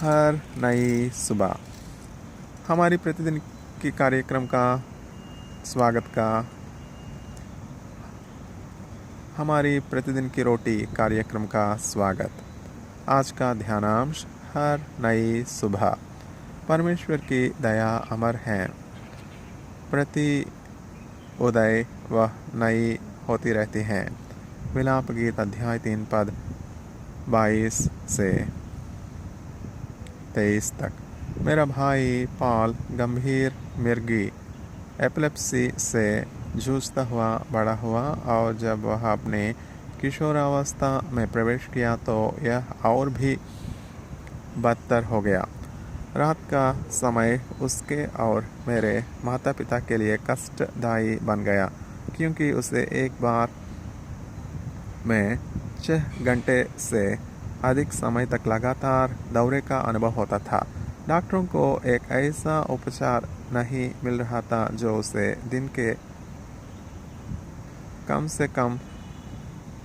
हर नई सुबह हमारी प्रतिदिन की कार्यक्रम का स्वागत का हमारी प्रतिदिन की रोटी कार्यक्रम का स्वागत। आज का ध्यानांश हर नई सुबह। परमेश्वर की दया अमर है, प्रति उदय वह नई होती रहती है। विलाप गीत अध्याय 3 पद 22 से 23 तक। मेरा भाई पॉल गंभीर मिर्गी एपिलेप्सी से जूझता हुआ बड़ा हुआ और जब वह अपने किशोरावस्था में प्रवेश किया तो यह और भी बदतर हो गया। रात का समय उसके और मेरे माता पिता के लिए कष्टदायी बन गया, क्योंकि उसे एक बार में 6 घंटे से अधिक समय तक लगातार दौरे का अनुभव होता था। डॉक्टरों को एक ऐसा उपचार नहीं मिल रहा था जो उसे दिन के कम से कम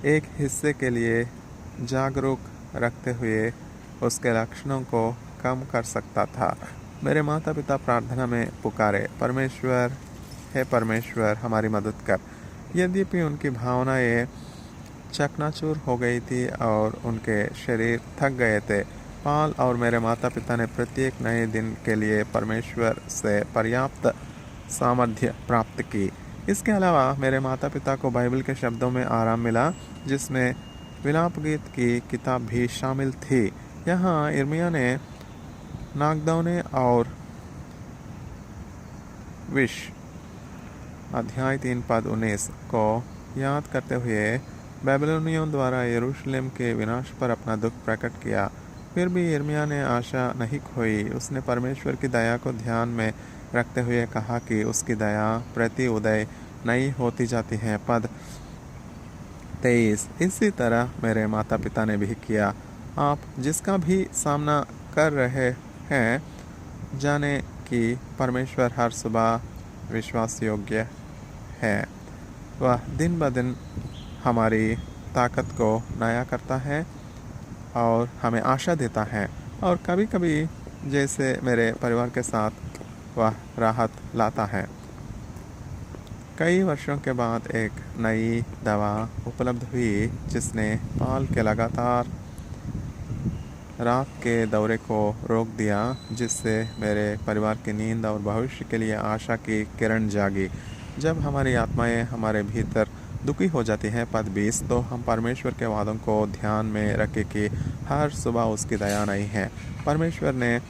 एक हिस्से के लिए जागरूक रखते हुए उसके लक्षणों को कम कर सकता था। मेरे माता पिता प्रार्थना में पुकारे, परमेश्वर, हे परमेश्वर, हमारी मदद कर। यद्यपि उनकी भावनाएं चकनाचूर हो गई थी और उनके शरीर थक गए थे, पॉल और मेरे माता पिता ने प्रत्येक नए दिन के लिए परमेश्वर से पर्याप्त सामर्थ्य प्राप्त की। इसके अलावा मेरे माता पिता को बाइबल के शब्दों में आराम मिला, जिसमें विलाप गीत की किताब भी शामिल थी। यहाँ यिर्मयाह ने नागदौने और विश अध्याय 3 पद 19 को याद करते हुए बेबीलोनियों द्वारा यरूशलेम के विनाश पर अपना दुख प्रकट किया। फिर भी यिर्मयाह ने आशा नहीं खोई। उसने परमेश्वर की दया को ध्यान में रखते हुए कहा कि उसकी दया प्रति उदय नई होती जाती है। पद 23। इसी तरह मेरे माता पिता ने भी किया। आप जिसका भी सामना कर रहे हैं, जाने कि परमेश्वर हर सुबह विश्वास योग्य है। वह दिन ब दिन हमारी ताकत को नया करता है और हमें आशा देता है, और कभी कभी जैसे मेरे परिवार के साथ वह राहत लाता है। कई वर्षों के बाद एक नई दवा उपलब्ध हुई जिसने पॉल के लगातार रात के दौरे को रोक दिया, जिससे मेरे परिवार की नींद और भविष्य के लिए आशा की किरण जागी। जब हमारी आत्माएं हमारे भीतर दुखी हो जाती हैं, पद 20, तो हम परमेश्वर के वादों को ध्यान में रखें कि हर सुबह उसकी दया नहीं है। परमेश्वर ने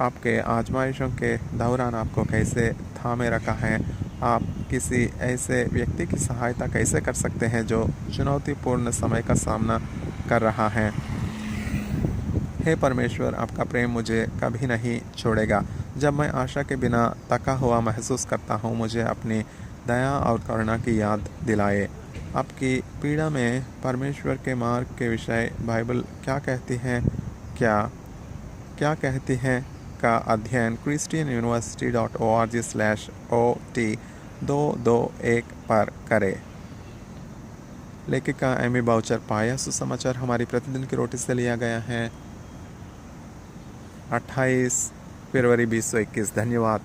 आपके आजमाइशों के दौरान आपको कैसे थामे रखा है। आप किसी ऐसे व्यक्ति की सहायता कैसे कर सकते हैं जो चुनौतीपूर्ण समय का सामना कर रहा है। हे परमेश्वर, आपका प्रेम मुझे कभी नहीं छोड़ेगा। जब मैं आशा के बिना थका हुआ महसूस करता हूँ, मुझे अपनी दया और करुणा की याद दिलाए। आपकी पीड़ा में परमेश्वर के मार्ग के विषय बाइबल क्या कहती है, क्या कहती है का अध्ययन christianuniversity.org/OT221 पर करें। लेखिका एमी बाउचर। पाया सुसमाचार हमारी प्रतिदिन की रोटी से लिया गया है 28 फरवरी 2021। धन्यवाद।